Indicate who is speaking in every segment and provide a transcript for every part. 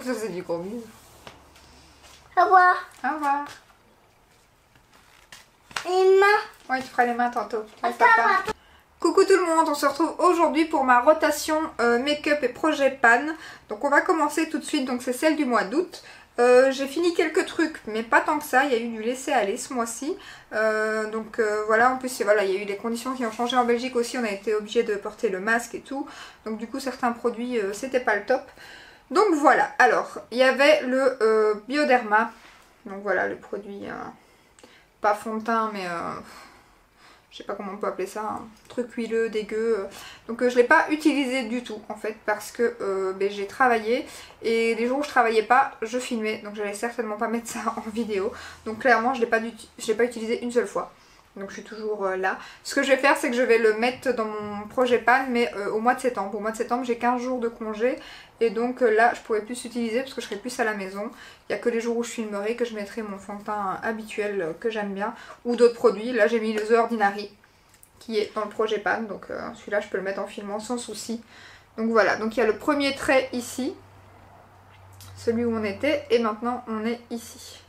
Speaker 1: Ça c'est du gros bisou.
Speaker 2: Au revoir.
Speaker 1: Au revoir.
Speaker 2: Les mains.
Speaker 1: Ouais, tu feras les mains tantôt. Avec
Speaker 2: Attends,
Speaker 1: papa.
Speaker 2: attends.
Speaker 1: Coucou tout le monde, on se retrouve aujourd'hui pour ma rotation make-up et projet pan. Donc on va commencer tout de suite, donc c'est celle du mois d'août. J'ai fini quelques trucs, mais pas tant que ça, il y a eu du laisser-aller ce mois-ci. Voilà, en plus voilà, il y a eu des conditions qui ont changé en Belgique aussi, on a été obligé de porter le masque et tout. Donc du coup certains produits, c'était pas le top. Donc voilà, alors, il y avait le Bioderma. Donc voilà, le produit, pas fond de teint, mais... je sais pas comment on peut appeler ça, un truc huileux, dégueu. Donc je l'ai pas utilisé du tout en fait parce que j'ai travaillé et les jours où je travaillais pas, je filmais. Donc j'allais certainement pas mettre ça en vidéo. Donc clairement je l'ai pas utilisé une seule fois. Donc je suis toujours là. Ce que je vais faire, c'est que je vais le mettre dans mon projet pan, mais au mois de septembre. Au mois de septembre, j'ai 15 jours de congé. Et donc là, je pourrai plus l'utiliser parce que je serai plus à la maison. Il n'y a que les jours où je filmerai que je mettrai mon fond de teint habituel que j'aime bien. Ou d'autres produits. Là, j'ai mis le The Ordinary qui est dans le projet pan. Donc celui-là, je peux le mettre en filmant sans souci. Donc voilà. Donc il y a le premier trait ici. Celui où on était. Et maintenant, on est ici.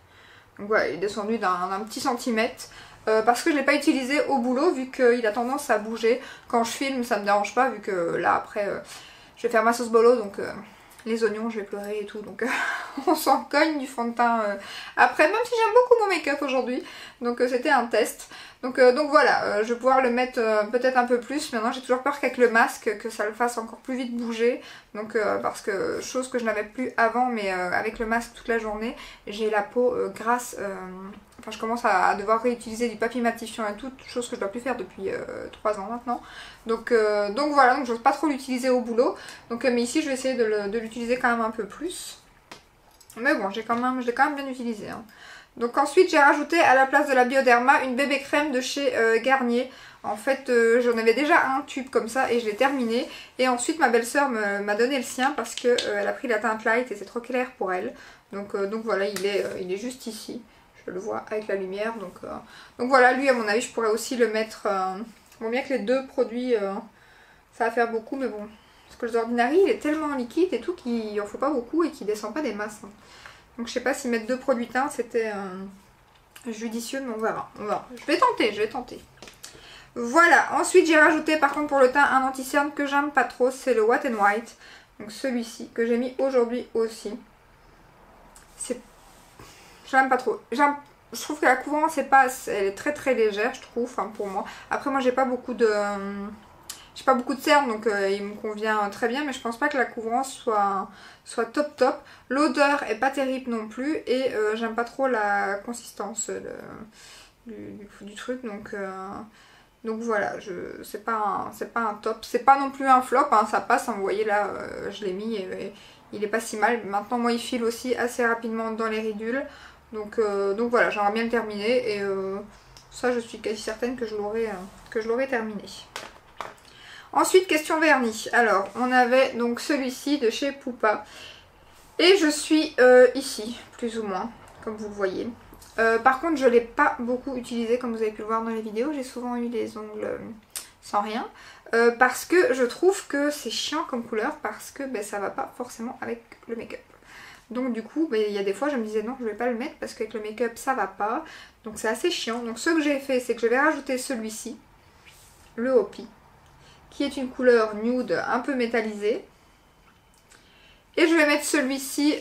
Speaker 1: Donc voilà, il est descendu d'un petit centimètre. Parce que je ne l'ai pas utilisé au boulot vu qu'il a tendance à bouger. Quand je filme ça me dérange pas vu que là après je vais faire ma sauce bolo donc les oignons je vais pleurer et tout donc on s'en cogne du fond de teint après, même si j'aime beaucoup mon make-up aujourd'hui. Donc c'était un test. Donc voilà, je vais pouvoir le mettre peut-être un peu plus. Maintenant j'ai toujours peur qu'avec le masque que ça le fasse encore plus vite bouger. Donc parce que chose que je n'avais plus avant, mais avec le masque toute la journée, j'ai la peau grasse. Enfin je commence à devoir réutiliser du papier matifiant et tout, chose que je dois plus faire depuis 3 ans maintenant. Donc voilà, donc je n'ose pas trop l'utiliser au boulot. Donc mais ici je vais essayer de l'utiliser quand même un peu plus. Mais bon, je l'ai quand même bien utilisé. Hein. Donc ensuite j'ai rajouté à la place de la Bioderma une bébé crème de chez Garnier. En fait j'en avais déjà un tube comme ça et je l'ai terminé. Et ensuite ma belle-sœur m'a donné le sien parce qu'elle a pris la teinte light et c'est trop clair pour elle. Donc voilà, il est juste ici. Je le vois avec la lumière. Donc voilà, lui à mon avis je pourrais aussi le mettre... Bon, bien que les deux produits ça va faire beaucoup, mais bon. Parce que le Ordinary il est tellement liquide et tout qu'il en faut pas beaucoup et qu'il descend pas des masses. Hein. Donc je sais pas si mettre deux produits teints c'était judicieux, mais on verra. Je vais tenter. Voilà, ensuite j'ai rajouté par contre pour le teint un anti-cerne que j'aime pas trop, c'est le Wet n White. Donc celui-ci que j'ai mis aujourd'hui aussi. J'aime pas trop. Je trouve que la couvrance elle est très très légère je trouve, enfin pour moi. Après moi j'ai pas beaucoup de cerne donc il me convient très bien, mais je pense pas que la couvrance soit top. L'odeur est pas terrible non plus et j'aime pas trop la consistance du truc donc voilà, c'est pas un top, c'est pas non plus un flop, hein, ça passe, hein, vous voyez là je l'ai mis et il est pas si mal. Maintenant moi il file aussi assez rapidement dans les ridules donc voilà, j'aimerais bien le terminer et ça je suis quasi certaine que je l'aurai terminé. Ensuite, question vernis. Alors, on avait donc celui-ci de chez Pupa. Et je suis ici, plus ou moins, comme vous le voyez. Par contre, je ne l'ai pas beaucoup utilisé, comme vous avez pu le voir dans les vidéos. J'ai souvent eu les ongles sans rien. Parce que je trouve que c'est chiant comme couleur, parce que ça va pas forcément avec le make-up. Donc du coup, il y a des fois, je me disais non, je vais pas le mettre, parce qu'avec le make-up, ça va pas. Donc c'est assez chiant. Donc ce que j'ai fait, c'est que je vais rajouter celui-ci, le Hopi, qui est une couleur nude un peu métallisée. Et je vais mettre celui-ci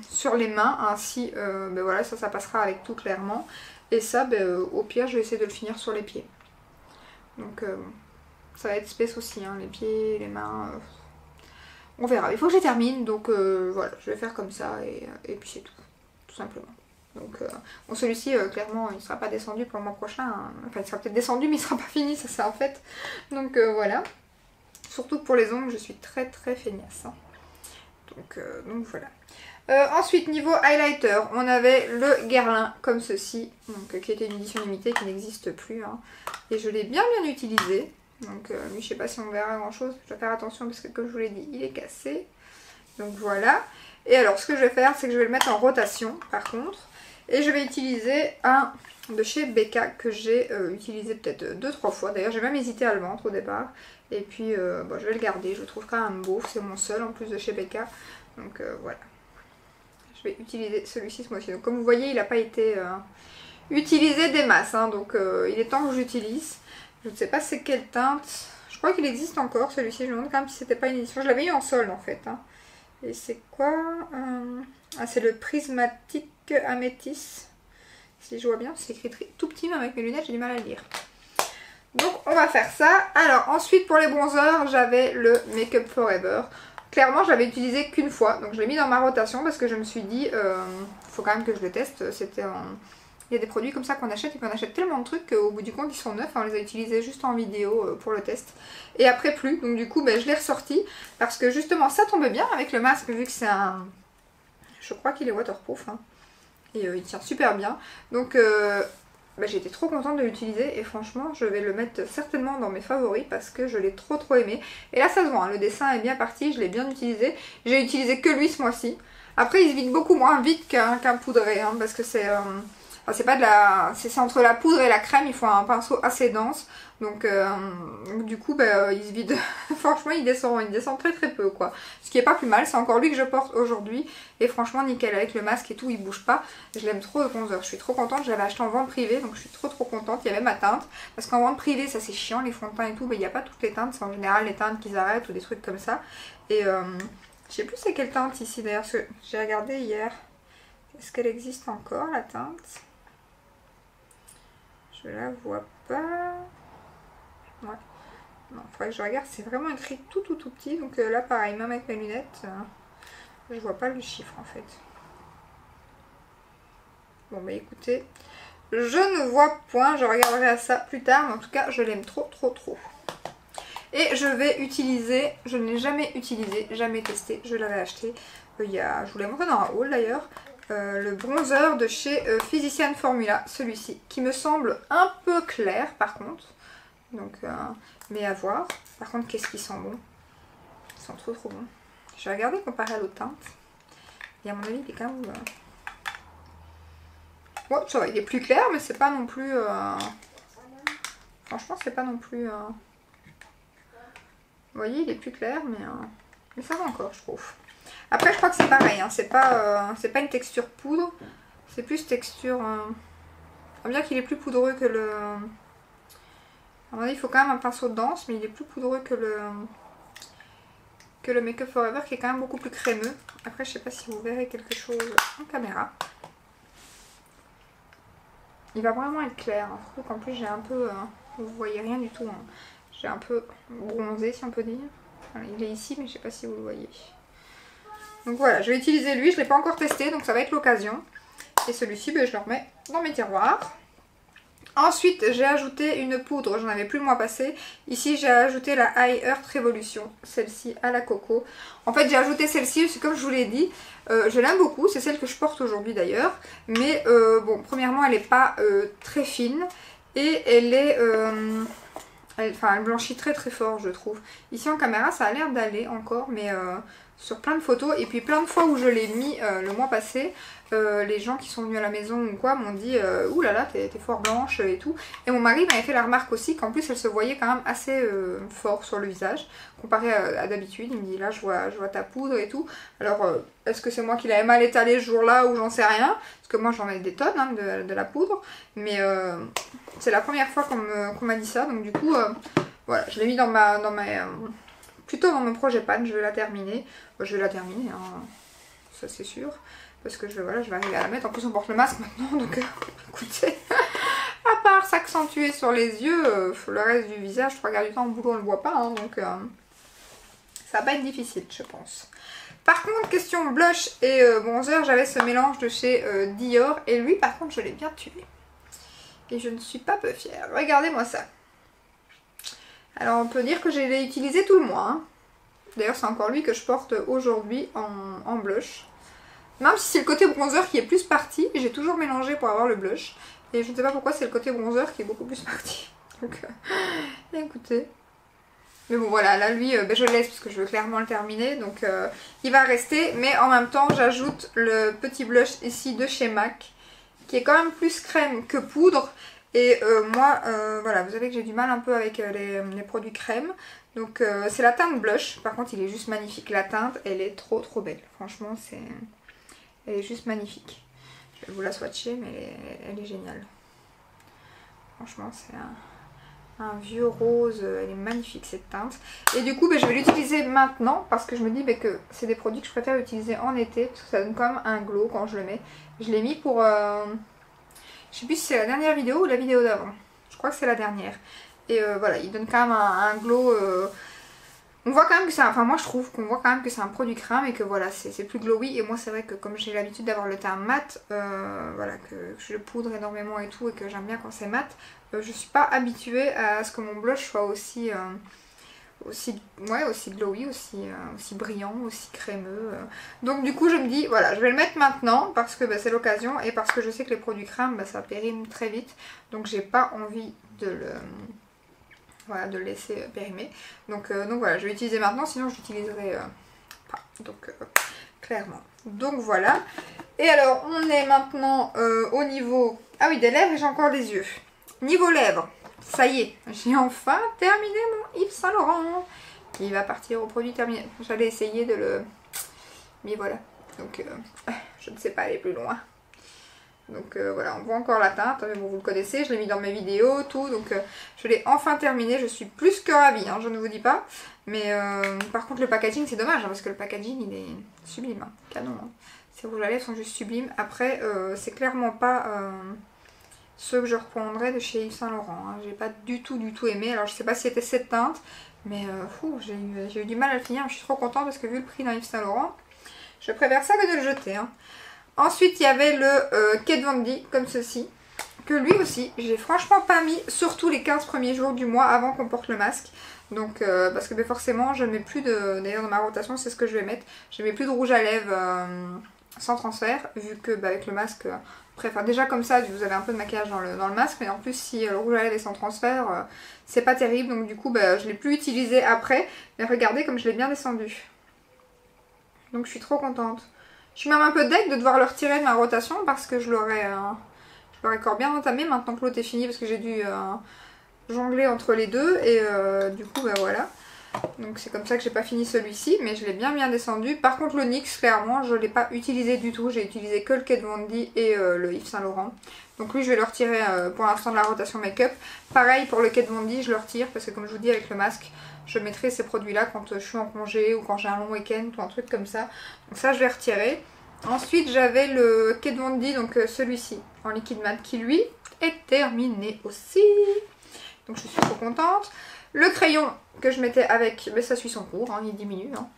Speaker 1: sur les mains, ainsi voilà, ça passera avec tout clairement. Et ça, au pire, je vais essayer de le finir sur les pieds. Donc ça va être space aussi, hein, les pieds, les mains, on verra. Il faut que je les termine, donc voilà, je vais faire comme ça et puis c'est tout simplement. Donc bon, celui-ci clairement il ne sera pas descendu pour le mois prochain, hein. Enfin il sera peut-être descendu mais il ne sera pas fini, ça c'est en fait. Donc voilà. Surtout que pour les ongles je suis très très feignasse. Hein. Donc voilà. Ensuite niveau highlighter, on avait le Guerlain comme ceci, donc, qui était une édition limitée qui n'existe plus. Hein. Et je l'ai bien utilisé. Donc lui je sais pas si on verra grand chose, je dois faire attention parce que comme je vous l'ai dit il est cassé. Donc voilà. Et alors ce que je vais faire c'est que je vais le mettre en rotation par contre. Et je vais utiliser un de chez Becca que j'ai utilisé peut-être 2-3 fois. D'ailleurs j'ai même hésité à le vendre au départ. Et puis je vais le garder, je le trouve quand même beau. C'est mon seul en plus de chez Becca. Donc voilà. je vais utiliser celui-ci ce mois-ci. Donc comme vous voyez, il n'a pas été utilisé des masses, hein, donc il est temps que j'utilise. Je ne sais pas c'est quelle teinte. Je crois qu'il existe encore celui-ci. Je me demande quand même si c'était pas une édition. Je l'avais eu en solde en fait. Hein. Et c'est quoi Ah, c'est le prismatique améthyste. Si je vois bien, c'est écrit tout petit, même avec mes lunettes, j'ai du mal à le lire. Donc on va faire ça. Alors ensuite pour les bronzers, j'avais le Make Up Forever. Clairement je l'avais utilisé qu'une fois, donc je l'ai mis dans ma rotation parce que je me suis dit, faut quand même que je le teste. C'était en... Il y a des produits comme ça qu'on achète et puis on achète tellement de trucs qu'au bout du compte ils sont neufs. On les a utilisés juste en vidéo pour le test. Et après plus, donc du coup ben, je l'ai ressorti parce que justement ça tombe bien avec le masque vu que c'est un... Je crois qu'il est waterproof hein. Et il tient super bien. Donc bah, j'ai été trop contente de l'utiliser et franchement je vais le mettre certainement dans mes favoris parce que je l'ai trop aimé. Et là ça se voit, hein, le dessin est bien parti, je l'ai bien utilisé. J'ai utilisé que lui ce mois-ci. Après il se vide beaucoup moins vite qu'un poudré hein, parce que c'est... c'est pas de la... C'est entre la poudre et la crème, il faut un pinceau assez dense. Donc du coup bah, il se vide. Franchement il descend très peu quoi. Ce qui est pas plus mal, c'est encore lui que je porte aujourd'hui. Et franchement nickel, avec le masque et tout, il bouge pas. Je l'aime trop le bronzer, je suis trop contente. Je l'avais acheté en vente privée, donc je suis trop contente. Il y avait ma teinte. Parce qu'en vente privée ça c'est chiant, les fonds de teint et tout, mais il n'y a pas toutes les teintes. C'est en général les teintes qu'ils arrêtent ou des trucs comme ça. Et je sais plus c'est quelle teinte ici d'ailleurs, parce que j'ai regardé hier. Est-ce qu'elle existe encore la teinte? Je la vois pas. Ouais. Non, faudrait que je regarde. C'est vraiment écrit tout petit. Donc là, pareil, même avec mes lunettes, je vois pas le chiffre en fait. Bon, bah écoutez, je ne vois point. Je regarderai à ça plus tard. Mais en tout cas, je l'aime trop. Et je vais utiliser, je ne l'ai jamais utilisé, jamais testé. Je l'avais acheté je vous l'ai montré dans un haul d'ailleurs. Le bronzer de chez Physician Formula, celui-ci, qui me semble un peu clair par contre, donc mais à voir. Par contre qu'est-ce qu'ils sont bons, ils sont trop bons. Je vais regarder comparé à l'autre teinte, et à mon avis il est quand même... Ouais, ça va, il est plus clair mais c'est pas non plus... Franchement c'est pas non plus... Vous voyez il est plus clair mais ça va encore je trouve. Après je crois que c'est pareil, hein. C'est pas une texture poudre, c'est plus texture... bien qu'il est plus poudreux que le... À mon avis il faut quand même un pinceau dense, mais il est plus poudreux que le Make Up Forever qui est quand même beaucoup plus crémeux. Après je sais pas si vous verrez quelque chose en caméra. Il va vraiment être clair, hein. Surtout qu'en plus j'ai un peu... vous voyez rien du tout, hein. J'ai un peu bronzé si on peut dire. Voilà, il est ici mais je sais pas si vous le voyez. Donc voilà, je vais utiliser lui, je ne l'ai pas encore testé, donc ça va être l'occasion. Et celui-ci, ben, je le remets dans mes tiroirs. Ensuite, j'ai ajouté une poudre, j'en avais plus le mois passé. Ici, j'ai ajouté la High Earth Revolution, celle-ci à la coco. En fait, j'ai ajouté celle-ci, c'est comme je vous l'ai dit, je l'aime beaucoup, c'est celle que je porte aujourd'hui d'ailleurs. Mais bon, premièrement, elle n'est pas très fine et elle est... elle blanchit très fort je trouve. Ici en caméra ça a l'air d'aller encore mais sur plein de photos et puis plein de fois où je l'ai mis le mois passé, les gens qui sont venus à la maison ou quoi m'ont dit ouh là là t'es fort blanche et tout. Et mon mari m'avait fait la remarque aussi qu'en plus elle se voyait quand même assez fort sur le visage comparé à d'habitude. Il me dit là je vois ta poudre et tout. Alors est-ce que c'est moi qui l'avais mal étalée ce jour-là ou j'en sais rien, parce que moi j'en ai des tonnes hein, de la poudre, mais c'est la première fois qu'on m'a dit ça, donc du coup voilà, je l'ai mis plutôt dans mon projet pan. Je vais la terminer, hein, ça c'est sûr, parce que je vais arriver à la mettre. En plus on porte le masque maintenant, donc écoutez, à part s'accentuer sur les yeux, le reste du visage, 3/4 du temps au boulot on le voit pas, hein, donc ça va pas être difficile je pense. Par contre, question blush et bronzer, j'avais ce mélange de chez Dior et lui par contre je l'ai bien tué. Et je ne suis pas peu fière. Regardez-moi ça. Alors on peut dire que je l'ai utilisé tout le mois. Hein. D'ailleurs c'est encore lui que je porte aujourd'hui en blush. Même si c'est le côté bronzer qui est plus parti, j'ai toujours mélangé pour avoir le blush. Et je ne sais pas pourquoi c'est le côté bronzer qui est beaucoup plus parti. Donc écoutez. Mais bon voilà, là lui je le laisse parce que je veux clairement le terminer. Donc il va rester. Mais en même temps j'ajoute le petit blush ici de chez MAC, qui est quand même plus crème que poudre. Et moi, voilà, vous savez que j'ai du mal un peu avec les produits crème. Donc c'est la teinte blush. Par contre il est juste magnifique. La teinte, elle est trop belle. Franchement, Elle est juste magnifique. Je vais vous la swatcher, mais elle est géniale. Franchement, c'est un vieux rose. Elle est magnifique cette teinte. Et du coup, je vais l'utiliser maintenant parce que je me dis que c'est des produits que je préfère utiliser en été parce que ça donne quand même un glow quand je le mets. Je l'ai mis pour... je sais plus si c'est la dernière vidéo ou la vidéo d'avant. Je crois que c'est la dernière. Et voilà, il donne quand même un glow... On voit quand même que c'est... Enfin, moi je trouve qu'on voit quand même que c'est un produit crème et que voilà, c'est plus glowy. Et moi c'est vrai que comme j'ai l'habitude d'avoir le teint mat, voilà, que je poudre énormément et tout et que j'aime bien quand c'est mat, je suis pas habituée à ce que mon blush soit aussi glowy, aussi brillant, aussi crémeux. Donc du coup je me dis, voilà, je vais le mettre maintenant parce que c'est l'occasion et parce que je sais que les produits crème, ça périme très vite. Donc j'ai pas envie de le laisser périmer. Donc voilà, je vais l'utiliser maintenant, sinon je l'utiliserai pas. Donc clairement. Donc voilà. Et alors on est maintenant au niveau... Ah oui, des lèvres et j'ai encore les yeux. Niveau lèvres, ça y est, j'ai enfin terminé mon Yves Saint Laurent. Il va partir au produit terminé. J'allais essayer de le... Mais voilà. Donc je ne sais pas aller plus loin. Donc voilà, on voit encore la teinte, mais bon, vous le connaissez, je l'ai mis dans mes vidéos, tout, donc je l'ai enfin terminé, je suis plus que ravie, hein, je ne vous dis pas. Mais par contre le packaging c'est dommage, hein, parce que le packaging il est sublime, hein, canon. Hein. Ces rouges à lèvres sont juste sublimes. Après c'est clairement pas ceux que je reprendrais de chez Yves Saint Laurent, hein. J'ai pas du tout aimé, alors je sais pas si c'était cette teinte, mais j'ai eu du mal à le finir, je suis trop contente parce que vu le prix d'un Yves Saint Laurent, je préfère ça que de le jeter. Hein. Ensuite, il y avait le Kat Von D, comme ceci, que lui aussi, j'ai franchement pas mis, surtout les 15 premiers jours du mois avant qu'on porte le masque. Donc, parce que forcément, je ne mets plus de... D'ailleurs, dans ma rotation, c'est ce que je vais mettre. Je ne mets plus de rouge à lèvres sans transfert, vu que avec le masque... Enfin, déjà comme ça, vous avez un peu de maquillage dans le masque, mais en plus, si le rouge à lèvres est sans transfert, c'est pas terrible. Donc du coup, je l'ai plus utilisé après. Mais regardez comme je l'ai bien descendu. Donc je suis trop contente. Je suis même un peu deg de devoir le retirer de ma rotation parce que je l'aurais encore bien entamé maintenant que l'autre est fini parce que j'ai dû jongler entre les deux et du coup voilà. Donc c'est comme ça que j'ai pas fini celui-ci, mais je l'ai bien descendu. Par contre le NYX clairement je l'ai pas utilisé du tout, j'ai utilisé que le Kat Von D et le Yves Saint Laurent. Donc lui je vais le retirer pour l'instant de la rotation make-up. Pareil pour le Kat Von D, je le retire parce que comme je vous dis avec le masque, je mettrai ces produits là quand je suis en congé ou quand j'ai un long week-end ou un truc comme ça. Donc ça je vais retirer. Ensuite j'avais le Kat Von D, donc celui-ci en liquide mat qui lui est terminé aussi. Donc je suis trop contente. Le crayon que je mettais avec, ça suit son cours, hein, il diminue. Hein.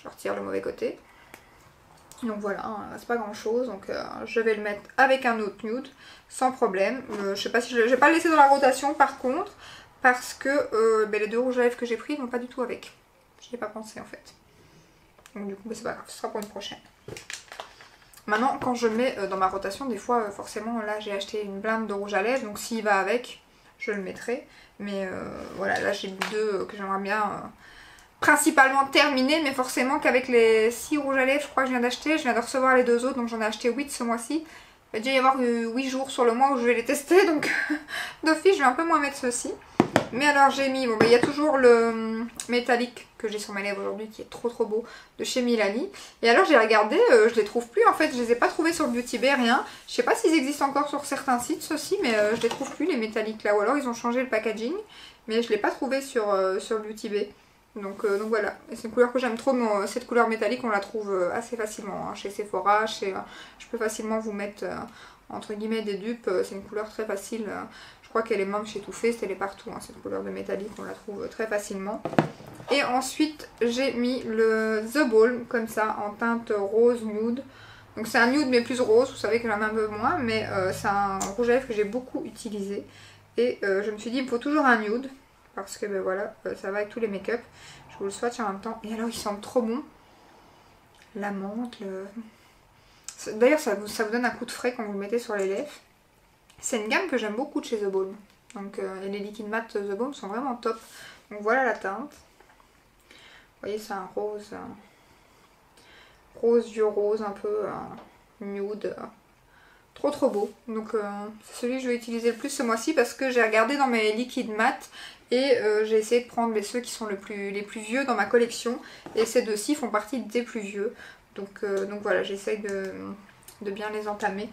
Speaker 1: Je retire le mauvais côté. Donc voilà, hein, c'est pas grand chose. Donc je vais le mettre avec un autre nude sans problème. Je sais pas si je vais pas le laisser dans la rotation par contre. Parce que les deux rouges à lèvres que j'ai pris vont pas du tout avec. Je n'y ai pas pensé en fait. Donc du coup c'est pas grave, ce sera pour une prochaine. Maintenant quand je le mets dans ma rotation, des fois forcément là j'ai acheté une blinde de rouge à lèvres. Donc s'il va avec, je le mettrai. Mais voilà, là j'ai deux que j'aimerais bien principalement terminer. Mais forcément qu'avec les 6 rouges à lèvres je crois que je viens d'acheter, je viens de recevoir les deux autres. Donc j'en ai acheté 8 ce mois-ci. Il va déjà y avoir 8 jours sur le mois où je vais les tester. Donc d'office je vais un peu moins mettre ceux-ci. Mais alors j'ai mis, il y a toujours le métallique que j'ai sur mes lèvres aujourd'hui qui est trop beau de chez Milani. Et alors j'ai regardé, je les trouve plus en fait, je les ai pas trouvés sur Beauty Bay, rien. Je sais pas s'ils existent encore sur certains sites ceux-ci, mais je les trouve plus les métalliques là. Ou alors ils ont changé le packaging, mais je l'ai pas trouvé sur Beauty Bay. Donc voilà, c'est une couleur que j'aime trop, mais cette couleur métallique on la trouve assez facilement hein, chez Sephora, je peux facilement vous mettre entre guillemets des dupes, c'est une couleur très facile. Je crois qu'elle est même chez Too Faced, elle est partout, hein, cette couleur de métallique, on la trouve très facilement. Et ensuite, j'ai mis le The Balm, comme ça, en teinte rose nude. Donc c'est un nude mais plus rose, vous savez que j'en ai un peu moins, mais c'est un rouge à lèvres que j'ai beaucoup utilisé. Et je me suis dit, il me faut toujours un nude, parce que voilà, ça va avec tous les make-up. Je vous le swatch en même temps. Et alors, il sent trop bon. La menthe, D'ailleurs, ça vous donne un coup de frais quand vous le mettez sur les lèvres. C'est une gamme que j'aime beaucoup de chez The Balm. Donc et les liquides mat The Balm sont vraiment top. Donc voilà la teinte. Vous voyez c'est un rose. Rose, vieux rose, un peu nude. Trop beau. Donc c'est celui que je vais utiliser le plus ce mois-ci parce que j'ai regardé dans mes liquides mat. Et j'ai essayé de prendre ceux qui sont les plus vieux dans ma collection. Et ces deux-ci font partie des plus vieux. Donc voilà, j'essaye de bien les entamer.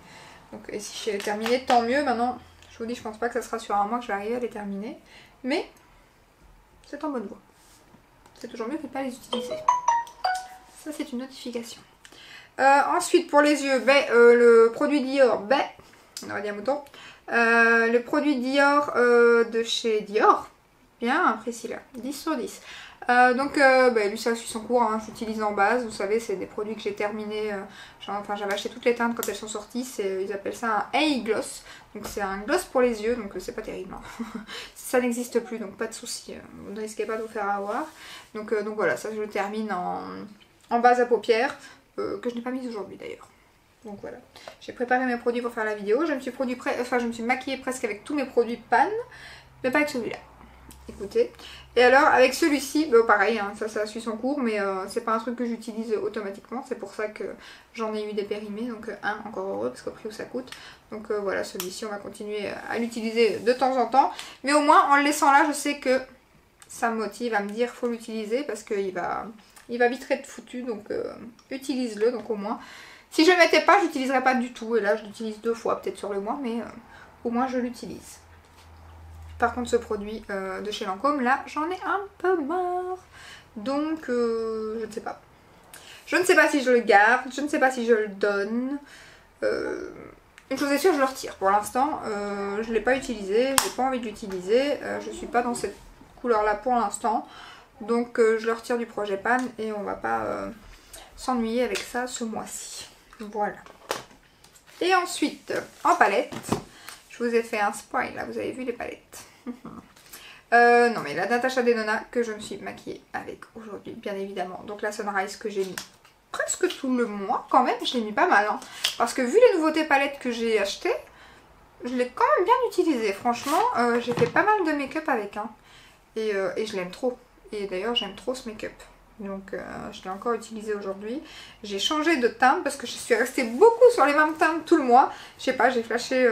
Speaker 1: Donc, et si j'ai terminé, tant mieux. Maintenant, je vous dis, je pense pas que ça sera sur un mois que je vais arriver à les terminer. Mais c'est en bonne voie. C'est toujours mieux que de ne pas les utiliser. Ça, c'est une notification. Ensuite, pour les yeux, le produit Dior, on aurait dit un mouton. Le produit Dior de chez Dior, bien précis là, 10 sur 10. Lui ça suit son cours, hein, j'utilise en base, vous savez c'est des produits que j'ai terminés, j'avais acheté toutes les teintes quand elles sont sorties, ils appellent ça un eye gloss, donc c'est un gloss pour les yeux, donc c'est pas terrible, hein. Ça n'existe plus donc pas de souci, vous ne risquez pas de vous faire avoir, donc voilà, ça je le termine en base à paupières, que je n'ai pas mise aujourd'hui d'ailleurs. Donc voilà, j'ai préparé mes produits pour faire la vidéo, je me suis maquillée presque avec tous mes produits Pan, mais pas avec celui-là. Écoutez, et alors avec celui-ci, pareil, hein, ça suit son cours, mais c'est pas un truc que j'utilise automatiquement, c'est pour ça que j'en ai eu des périmés, donc encore heureux, parce qu'au prix où ça coûte. Donc voilà, celui-ci on va continuer à l'utiliser de temps en temps, mais au moins en le laissant là, je sais que ça me motive à me dire faut l'utiliser, parce qu'il va vite être foutu, donc utilise-le, donc au moins. Si je ne le mettais pas, je l'utiliserais pas du tout, et là je l'utilise 2 fois peut-être sur le mois, mais au moins je l'utilise. Par contre ce produit de chez Lancôme, là j'en ai un peu marre. Donc je ne sais pas. Je ne sais pas si je le garde, je ne sais pas si je le donne. Une chose est sûre, je le retire. Pour l'instant, je ne l'ai pas utilisé, j'ai pas envie de l'utiliser. Je ne suis pas dans cette couleur là pour l'instant. Donc je le retire du projet Pan et on va pas s'ennuyer avec ça ce mois-ci. Voilà. Et ensuite, en palette. Je vous ai fait un spoil là, vous avez vu les palettes. Non mais la Natasha Denona que je me suis maquillée avec aujourd'hui, bien évidemment. Donc la Sunrise que j'ai mis presque tout le mois quand même, je l'ai mis pas mal. Hein, parce que vu les nouveautés palettes que j'ai achetées, je l'ai quand même bien utilisée. Franchement, j'ai fait pas mal de make-up avec. Hein, et je l'aime trop. Et d'ailleurs j'aime trop ce make-up. Donc je l'ai encore utilisé aujourd'hui. J'ai changé de teinte parce que je suis restée beaucoup sur les mêmes teintes tout le mois. Je sais pas, j'ai flashé,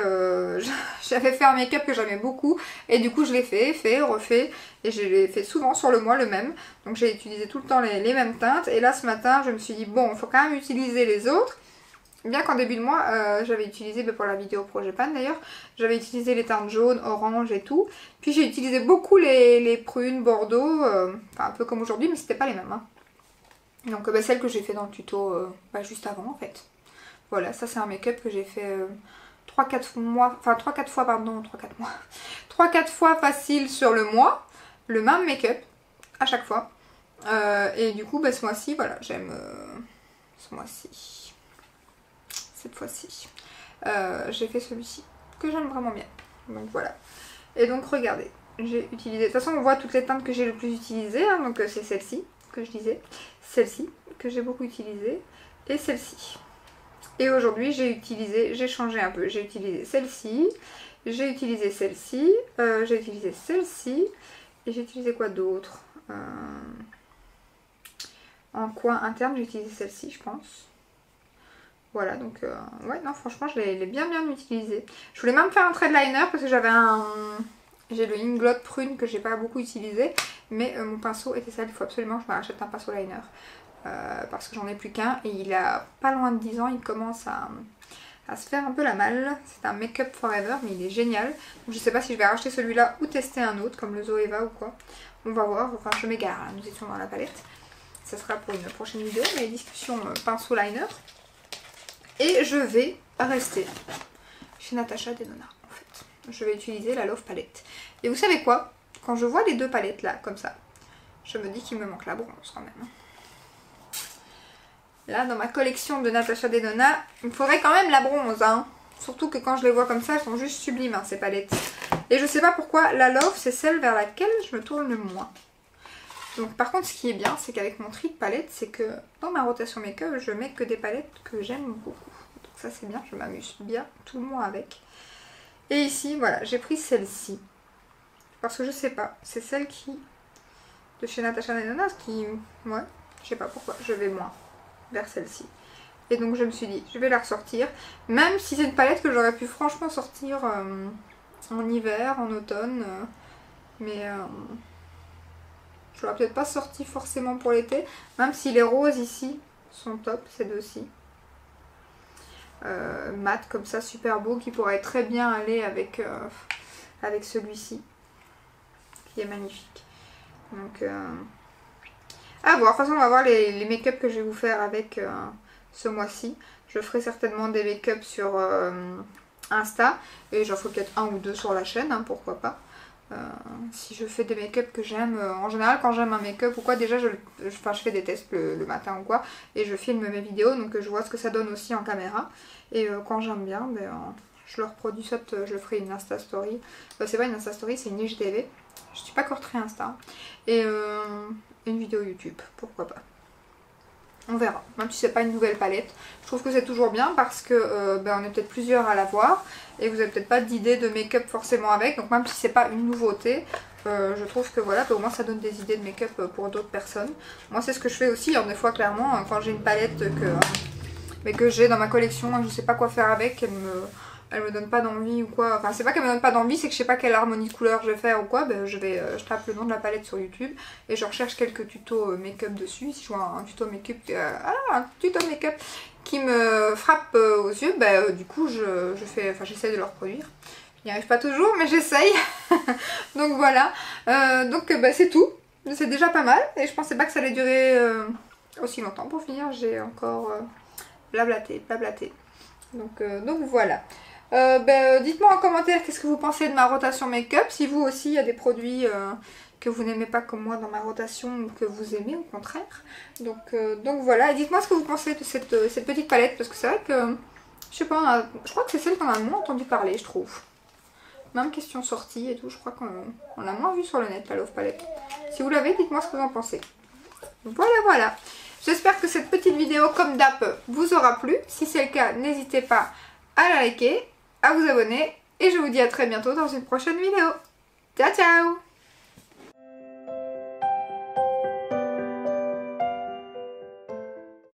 Speaker 1: j'avais fait un make-up que j'aimais beaucoup et du coup je l'ai fait, refait et je l'ai fait souvent sur le mois le même. Donc j'ai utilisé tout le temps les mêmes teintes et là ce matin je me suis dit bon, il faut quand même utiliser les autres. Bien qu'en début de mois, j'avais utilisé, pour la vidéo projet Pan d'ailleurs, j'avais utilisé les teintes jaunes, orange et tout. Puis j'ai utilisé beaucoup les prunes, bordeaux, un peu comme aujourd'hui, mais c'était pas les mêmes. Hein. Donc celle que j'ai fait dans le tuto juste avant en fait. Voilà, ça c'est un make-up que j'ai fait 3-4 mois, enfin 3-4 fois, pardon, 3-4 mois. 3-4 fois facile sur le mois, le même make-up à chaque fois. Et du coup, ce mois-ci, voilà, j'aime ce mois-ci. Cette fois-ci j'ai fait celui-ci que j'aime vraiment bien, donc voilà. Et donc regardez, j'ai utilisé, de toute façon on voit toutes les teintes que j'ai le plus utilisées, hein, donc c'est celle-ci que je disais, celle-ci que j'ai beaucoup utilisée et celle-ci. Et aujourd'hui j'ai changé un peu, j'ai utilisé celle-ci, j'ai utilisé celle-ci, j'ai utilisé celle-ci et j'ai utilisé quoi d'autre, en coin interne j'ai utilisé celle-ci je pense. Voilà, donc ouais, non, franchement, je l'ai bien utilisé. Je voulais même faire un trait de liner parce que j'ai le Inglot prune que j'ai pas beaucoup utilisé, mais mon pinceau était sale, il faut absolument que je me rachète un pinceau liner. Parce que j'en ai plus qu'un et il a pas loin de 10 ans, il commence à se faire un peu la malle. C'est un Make Up Forever, mais il est génial. Donc je sais pas si je vais racheter celui-là ou tester un autre, comme le Zoeva ou quoi. On va voir, enfin je m'égare, hein. Nous étions dans la palette. Ça sera pour une prochaine vidéo, mais discussion pinceau liner. Et je vais rester chez Natasha Denona en fait. Je vais utiliser la Love Palette. Et vous savez quoi? Quand je vois les deux palettes là, comme ça, je me dis qu'il me manque la bronze quand même. Là, dans ma collection de Natasha Denona, il me faudrait quand même la bronze. Hein. Surtout que quand je les vois comme ça, elles sont juste sublimes hein, ces palettes. Et je sais pas pourquoi, la Love, c'est celle vers laquelle je me tourne le moins. Donc par contre ce qui est bien c'est qu'avec mon tri de palettes c'est que dans ma rotation make-up je mets que des palettes que j'aime beaucoup. Donc ça c'est bien, je m'amuse bien tout le mois avec. Et ici voilà j'ai pris celle-ci. Parce que je sais pas, c'est celle qui de chez Natasha Denona qui, ouais, je sais pas pourquoi, je vais moins vers celle-ci. Et donc je me suis dit je vais la ressortir. Même si c'est une palette que j'aurais pu franchement sortir en hiver, en automne. Mais... je l'aurais peut-être pas sorti forcément pour l'été, même si les roses ici sont top, ces deux-ci. mat comme ça, super beau, qui pourrait très bien aller avec, avec celui-ci, qui est magnifique. Donc, à voir. De toute façon, on va voir les make-up que je vais vous faire avec ce mois-ci. Je ferai certainement des make-up sur Insta, et j'en ferai peut-être un ou deux sur la chaîne, hein, pourquoi pas. Si je fais des make-up que j'aime, en général quand j'aime un make-up ou quoi, déjà je fais des tests le matin ou quoi, et je filme mes vidéos, donc je vois ce que ça donne aussi en caméra, et quand j'aime bien, je le reproduis, soit je ferai une Insta Story, c'est pas une Insta Story, c'est une IGTV, je suis pas encore très Insta, et une vidéo YouTube, pourquoi pas. On verra, même si c'est pas une nouvelle palette. Je trouve que c'est toujours bien parce que on est peut-être plusieurs à l'avoir et vous avez peut-être pas d'idée de make-up forcément avec. Donc même si c'est pas une nouveauté, je trouve que voilà, au moins ça donne des idées de make-up pour d'autres personnes. Moi c'est ce que je fais aussi, hein, des fois clairement, quand j'ai une palette que j'ai dans ma collection et je sais pas quoi faire avec, elle me donne pas d'envie ou quoi. Enfin c'est pas qu'elle me donne pas d'envie, c'est que je sais pas quelle harmonie de couleur je vais faire ou quoi, je tape le nom de la palette sur YouTube et je recherche quelques tutos make-up dessus. Si je vois un tuto make-up qui me frappe aux yeux, du coup j'essaie de le reproduire. Je n'y arrive pas toujours mais j'essaye. Donc voilà. C'est tout. C'est déjà pas mal et je pensais pas que ça allait durer aussi longtemps. Pour finir, j'ai encore blablaté. Donc voilà. Dites-moi en commentaire qu'est-ce que vous pensez de ma rotation make-up, si vous aussi il y a des produits que vous n'aimez pas comme moi dans ma rotation ou que vous aimez au contraire. Donc voilà, et dites-moi ce que vous pensez de cette petite palette, parce que c'est vrai que, je sais pas, je crois que c'est celle qu'on a le moins entendu parler, je trouve. Même question sortie et tout, je crois qu'on l'a moins vu sur le net, la Love Palette. Si vous l'avez, dites-moi ce que vous en pensez. Voilà. J'espère que cette petite vidéo, comme d'hab, vous aura plu. Si c'est le cas, n'hésitez pas à la liker, à vous abonner, et je vous dis à très bientôt dans une prochaine vidéo. Ciao ciao!